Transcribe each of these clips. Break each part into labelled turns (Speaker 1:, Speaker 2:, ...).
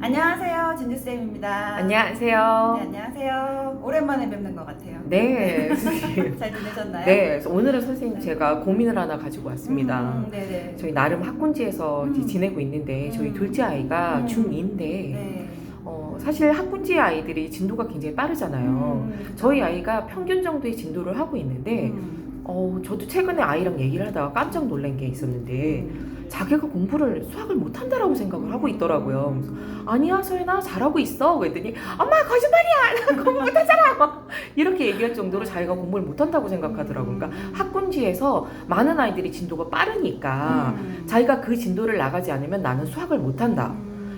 Speaker 1: 안녕하세요, 진주쌤입니다.
Speaker 2: 안녕하세요.
Speaker 1: 네, 안녕하세요. 오랜만에 뵙는 것 같아요.
Speaker 2: 네, 선생님.
Speaker 1: 잘 지내셨나요?
Speaker 2: 네, 그래서 오늘은 선생님 제가 고민을 하나 가지고 왔습니다.
Speaker 1: 네네.
Speaker 2: 저희 나름 학군지에서 이제 지내고 있는데 저희 둘째 아이가 중2인데
Speaker 1: 네.
Speaker 2: 사실 학군지 아이들이 진도가 굉장히 빠르잖아요. 저희 아이가 평균 정도의 진도를 하고 있는데 저도 최근에 아이랑 얘기를 하다가 깜짝 놀란 게 있었는데 자기가 수학을 못한다라고 생각을 하고 있더라고요. 그래서 아니야 서연아 잘하고 있어 그랬더니 엄마 거짓말이야 나 공부 못하잖아 막 이렇게 얘기할 정도로 자기가 공부를 못한다고 생각하더라고요. 그러니까 학군지에서 많은 아이들이 진도가 빠르니까 자기가 그 진도를 나가지 않으면 나는 수학을 못한다.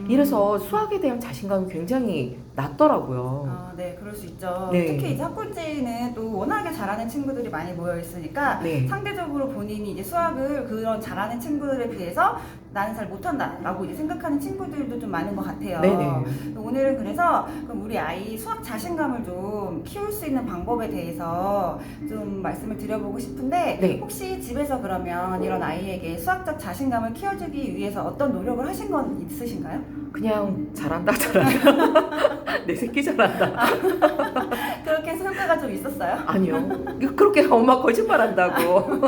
Speaker 2: 이래서 수학에 대한 자신감이 굉장히 낮더라고요.
Speaker 1: 네, 그럴 수 있죠.
Speaker 2: 네.
Speaker 1: 특히 이제 학군지는 또 워낙에 잘하는 친구들이 많이 모여 있으니까
Speaker 2: 네.
Speaker 1: 상대적으로 본인이 이제 수학을 그런 잘하는 친구들에 비해서 나는 잘 못한다라고 이제 생각하는 친구들도 좀 많은 것 같아요.
Speaker 2: 네네.
Speaker 1: 오늘은 그래서 그럼 우리 아이 수학 자신감을 좀 키울 수 있는 방법에 대해서 좀 말씀을 드려보고 싶은데
Speaker 2: 네.
Speaker 1: 혹시 집에서 그러면 이런 아이에게 수학적 자신감을 키워주기 위해서 어떤 노력을 하신 건 있으신가요?
Speaker 2: 그냥 잘한다 내 새끼 잘한다.
Speaker 1: 그렇게 해서 효과가 좀 있었어요?
Speaker 2: 아니요. 그렇게 엄마 거짓말한다고.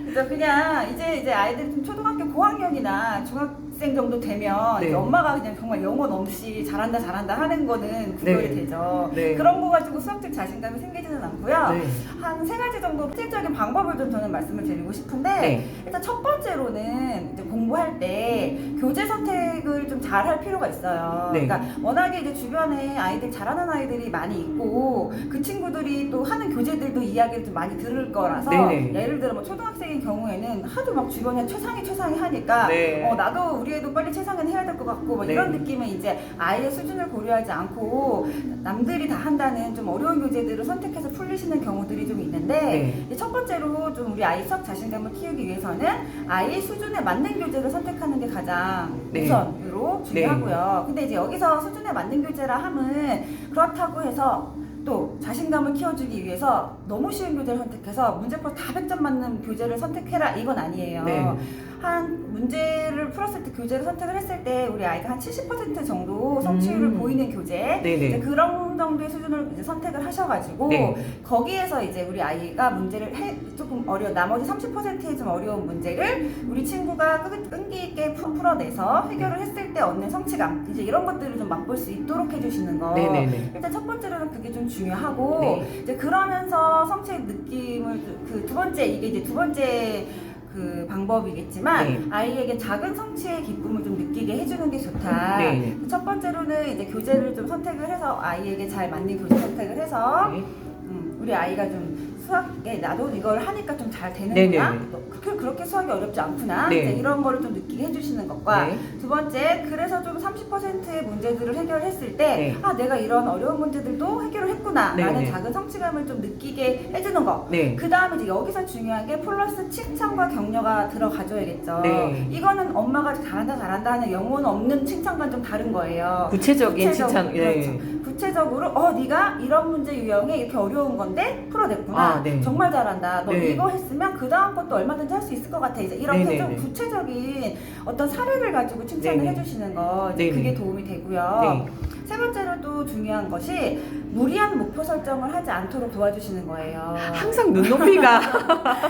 Speaker 1: 그래서 그냥 이제 아이들이 좀 초등학교 고학년이나 중학생 정도 되면
Speaker 2: 네.
Speaker 1: 이제 엄마가 그냥 정말 영혼 없이 잘한다 하는 거는 구별이
Speaker 2: 네.
Speaker 1: 되죠.
Speaker 2: 네.
Speaker 1: 그런 거 가지고 수학적 자신감이 생기지는 않고요.
Speaker 2: 네.
Speaker 1: 한 세 가지 정도 실질적인 방법을 좀 저는 말씀을 드리고 싶은데
Speaker 2: 네.
Speaker 1: 일단 첫 번째로는 이제 공부할 때 교재 선택을 좀 잘 할 필요가 있어요.
Speaker 2: 네.
Speaker 1: 그러니까 워낙에 이제 주변에 아이들 잘하는 아이들이 많이 있고 그 친구들이 또 하는 교재들도 이야기를 좀 많이 들을 거라서
Speaker 2: 네네.
Speaker 1: 예를 들어 뭐 초등학생인 경우에는 하도 막 주변에 최상이 하니까
Speaker 2: 네.
Speaker 1: 나도 우리 애도 빨리 최상은 해야 될 것 같고 뭐
Speaker 2: 네.
Speaker 1: 이런 느낌에 이제 아이의 수준을 고려하지 않고 남들이 다 한다는 좀 어려운 교재들을 선택해서 풀리시는 경우들이 좀 있는데
Speaker 2: 네.
Speaker 1: 이제 첫 번째로 좀 우리 아이 수학 자신감을 키우기 위해서는 아이 수준에 맞는 교재를 선택하는 게 가장
Speaker 2: 네.
Speaker 1: 우선으로 중요하고요. 근데 이제 여기서 수준에 맞는 교재라 함은 그렇다고 해서 또 자신감을 키워주기 위해서 너무 쉬운 교재를 선택해서 문제풀 다 100점 맞는 교재를 선택해라 이건 아니에요.
Speaker 2: 네.
Speaker 1: 한 문제를 풀었을 때 교재를 선택을 했을 때 우리 아이가 한 70% 정도 성취율을 보이는 교재
Speaker 2: 네네.
Speaker 1: 이제 그런 정도의 수준을 이제 선택을 하셔가지고
Speaker 2: 네.
Speaker 1: 거기에서 이제 우리 아이가 문제를 조금 나머지 30%의 좀 어려운 문제를 우리 친구가 끈기 있게 풀어내서 해결을 했을 때 얻는 성취감 이제 이런 것들을 좀 맛볼 수 있도록 해주시는 거.
Speaker 2: 네네네.
Speaker 1: 일단 첫 번째로는 그게 좀 중요하고
Speaker 2: 네.
Speaker 1: 이제 그러면서 성취의 느낌을 그 두 번째 이게 이제 두 번째 그 방법이겠지만
Speaker 2: 네.
Speaker 1: 아이에게 작은 성취의 기쁨을 좀 느끼게 해주는 게 좋다.
Speaker 2: 네.
Speaker 1: 첫 번째로는 이제 교재를 좀 선택을 해서 아이에게 잘 맞는 교재 선택을 해서
Speaker 2: 네.
Speaker 1: 우리 아이가 좀 수학에 나도 이걸 하니까 좀 잘 되는구나.
Speaker 2: 네네.
Speaker 1: 그렇게 수학이 어렵지 않구나.
Speaker 2: 네.
Speaker 1: 이제 이런 거를 좀 느끼게 해주시는 것과
Speaker 2: 네.
Speaker 1: 두 번째 그래서 좀 30%의 문제들을 해결했을 때
Speaker 2: 네.
Speaker 1: 내가 이런 어려운 문제들도 해결을 했구나
Speaker 2: 네,
Speaker 1: 라는
Speaker 2: 네.
Speaker 1: 작은 성취감을 좀 느끼게 해주는 거.
Speaker 2: 네.
Speaker 1: 그 다음에 이제 여기서 중요한 게 플러스 칭찬과 격려가 들어가줘야겠죠.
Speaker 2: 네.
Speaker 1: 이거는 엄마가 잘한다 하는 영혼 없는 칭찬과는 좀 다른 거예요.
Speaker 2: 구체적인 칭찬.
Speaker 1: 그렇죠. 구체적으로 네가 이런 문제 유형에 이렇게 어려운 건데 풀어냈구나.
Speaker 2: 네.
Speaker 1: 정말 잘한다. 너
Speaker 2: 네.
Speaker 1: 이거 했으면 그 다음 것도 얼마든지 할 수 있을 것 같아. 이제 이렇게
Speaker 2: 네네네.
Speaker 1: 좀 구체적인 어떤 사례를 가지고 칭찬을
Speaker 2: 네네.
Speaker 1: 해주시는 거 이제
Speaker 2: 네네.
Speaker 1: 그게 도움이 되고요.
Speaker 2: 네.
Speaker 1: 세 번째로 또 중요한 것이 무리한 목표 설정을 하지 않도록 도와주시는 거예요.
Speaker 2: 항상 눈높이가.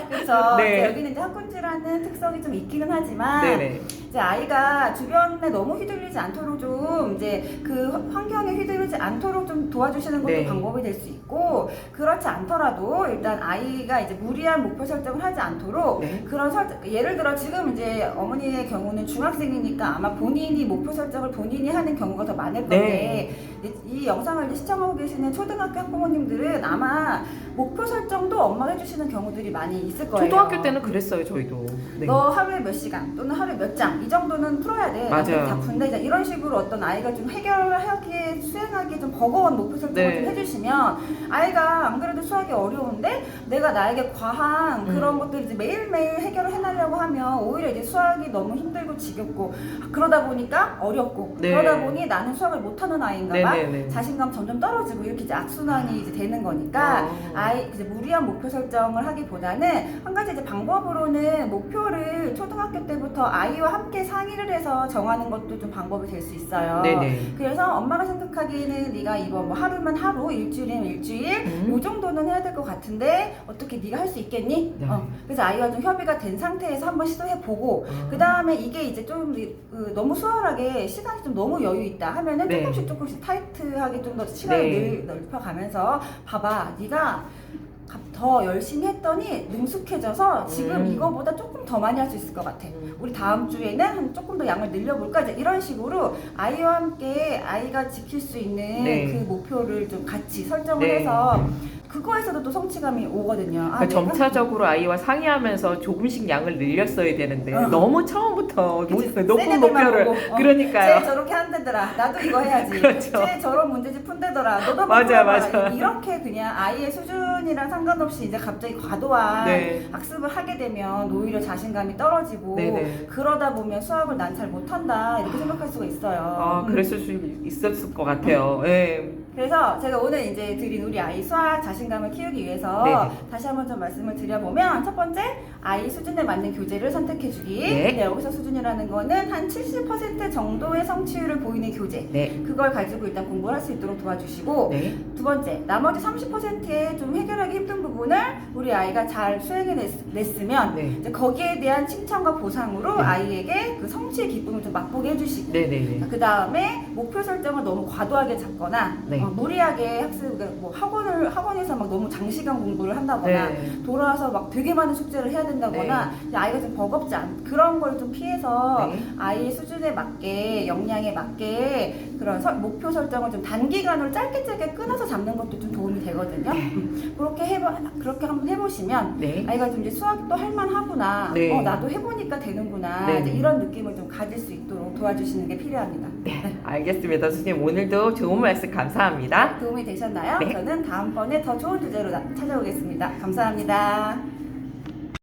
Speaker 1: 그렇죠.
Speaker 2: 네.
Speaker 1: 이제 여기는 이제 학군지라는 특성이 좀 있기는 하지만
Speaker 2: 네네.
Speaker 1: 이제 아이가 주변에 너무 휘둘리지 않도록 좀 이제 그 환경에 휘둘리지 않도록 좀 도와주시는 것도
Speaker 2: 네.
Speaker 1: 방법이 될 수 있고 그렇지 않더라도 일단 아이가 이제 무리한 목표 설정을 하지 않도록
Speaker 2: 네.
Speaker 1: 그런 예를 들어 지금 이제 어머니의 경우는 중학생이니까 아마 본인이 목표 설정을 본인이 하는 경우가 더 많을 건데
Speaker 2: 네.
Speaker 1: 이 영상을 이제 시청하고 계시는 초등학교 학부모님들은 아마 목표 설정도 엄마가 해주시는 경우들이 많이 있을 거예요.
Speaker 2: 초등학교 때는 그랬어요 저희도. 네.
Speaker 1: 너 하루에 몇 시간 또는 하루에 몇 장 이 정도는 풀어야 돼.
Speaker 2: 맞아요.
Speaker 1: 다 푼다. 이제 이런 식으로 어떤 아이가 좀 해결하기에 수행하기에 좀 버거운 목표 설정을
Speaker 2: 네.
Speaker 1: 좀 해주시면 아이가 안 그래도 수학이 어려운데 내가 나에게 과한 그런 것들 이제 매일매일 해결을 해내려고 하면 오히려 이제 수학이 너무 힘들고 지겹고 그러다 보니까 어렵고
Speaker 2: 네.
Speaker 1: 그러다 보니 나는 수학을 못하는 아이인가봐.
Speaker 2: 네네네.
Speaker 1: 자신감 점점 떨어지고 이렇게 이제 악순환이 이제 되는 거니까 아이 이제 무리한 목표 설정을 하기보다는 한 가지 이제 방법으로는 목표를 초등학교 때부터 아이와 함께 함께 상의를 해서 정하는 것도 좀 방법이 될 수 있어요.
Speaker 2: 네네.
Speaker 1: 그래서 엄마가 생각하기에는 네가 이번 뭐 하루면 하루, 일주일이면 일주일 요 정도는 해야 될 것 같은데 어떻게 네가 할 수 있겠니?
Speaker 2: 네.
Speaker 1: 그래서 아이와 좀 협의가 된 상태에서 한번 시도해보고 그 다음에 이게 이제 좀 너무 수월하게 시간이 좀 너무 여유 있다 하면은
Speaker 2: 네.
Speaker 1: 조금씩 타이트하게 좀 더 시간을
Speaker 2: 네.
Speaker 1: 넓혀가면서 봐봐 네가 더 열심히 했더니 능숙해져서 지금 이거보다 조금 더 많이 할 수 있을 것 같아. 우리 다음 주에는 한 조금 더 양을 늘려볼까? 이제 이런 식으로 아이와 함께 아이가 지킬 수 있는
Speaker 2: 네.
Speaker 1: 그 목표를 좀 같이 설정을
Speaker 2: 네.
Speaker 1: 해서 그거에서도 또 성취감이 오거든요.
Speaker 2: 그러니까
Speaker 1: 내가
Speaker 2: 점차적으로 아이와 상의하면서 조금씩 양을 늘렸어야 되는데 너무 처음부터
Speaker 1: 그치, 센
Speaker 2: 높은
Speaker 1: 애들만
Speaker 2: 목표를
Speaker 1: 보고,
Speaker 2: 그러니까요.
Speaker 1: 쟤 저렇게 한대더라. 나도 이거 해야지.
Speaker 2: 그렇죠.
Speaker 1: 쟤 저런 문제집 푼대더라. 너도 한번
Speaker 2: 맞아,
Speaker 1: 풀어봐.
Speaker 2: 맞아.
Speaker 1: 이렇게 그냥 아이의 수준이랑 상관없이 이제 갑자기 과도한
Speaker 2: 네.
Speaker 1: 학습을 하게 되면 오히려 자신감이 떨어지고
Speaker 2: 네네.
Speaker 1: 그러다 보면 수학을 난 잘 못한다 이렇게 생각할 수가 있어요.
Speaker 2: 그랬을 수 있었을 것 같아요. 네.
Speaker 1: 그래서 제가 오늘 이제 드린 우리 아이 수학 자신감을 키우기 위해서
Speaker 2: 네네.
Speaker 1: 다시 한번 좀 말씀을 드려보면 첫 번째 아이 수준에 맞는 교재를 선택해주기.
Speaker 2: 네.
Speaker 1: 여기서 수준이라는 거는 한 70% 정도의 성취율을 보이는 교재.
Speaker 2: 네.
Speaker 1: 그걸 가지고 일단 공부를 할 수 있도록 도와주시고
Speaker 2: 네.
Speaker 1: 두 번째 나머지 30%의 좀 해결하기 힘든 부분을 우리 아이가 잘 수행해냈으면
Speaker 2: 네.
Speaker 1: 이제 거기에 대한 칭찬과 보상으로
Speaker 2: 네.
Speaker 1: 아이에게 그 성취의 기쁨을 좀 맛보게 해주시고
Speaker 2: 네네.
Speaker 1: 그 다음에 목표 설정을 너무 과도하게 잡거나
Speaker 2: 네.
Speaker 1: 무리하게 뭐 학원에서 막 너무 장시간 공부를 한다거나
Speaker 2: 네.
Speaker 1: 돌아와서 막 되게 많은 숙제를 해야 된다거나 아이가 좀 버겁지 않 그런 걸 좀 피해서
Speaker 2: 네.
Speaker 1: 아이의 수준에 맞게 역량에 맞게 그런 목표 설정을 좀 단기간으로 짧게 끊어서 잡는 것도 좀 도움이 되거든요. 그렇게 한번 해보시면
Speaker 2: 네.
Speaker 1: 아이가 좀 이제 수학도 할만하구나.
Speaker 2: 네.
Speaker 1: 나도 해보니까 되는구나.
Speaker 2: 네.
Speaker 1: 이제 이런 느낌을 좀 가질 수 있도록 도와주시는 게 필요합니다.
Speaker 2: 네. 알겠습니다. 선생님 오늘도 좋은 말씀 감사합니다.
Speaker 1: 도움이 되셨나요?
Speaker 2: 네.
Speaker 1: 저는 다음번에 더 좋은 주제로 찾아오겠습니다. 감사합니다.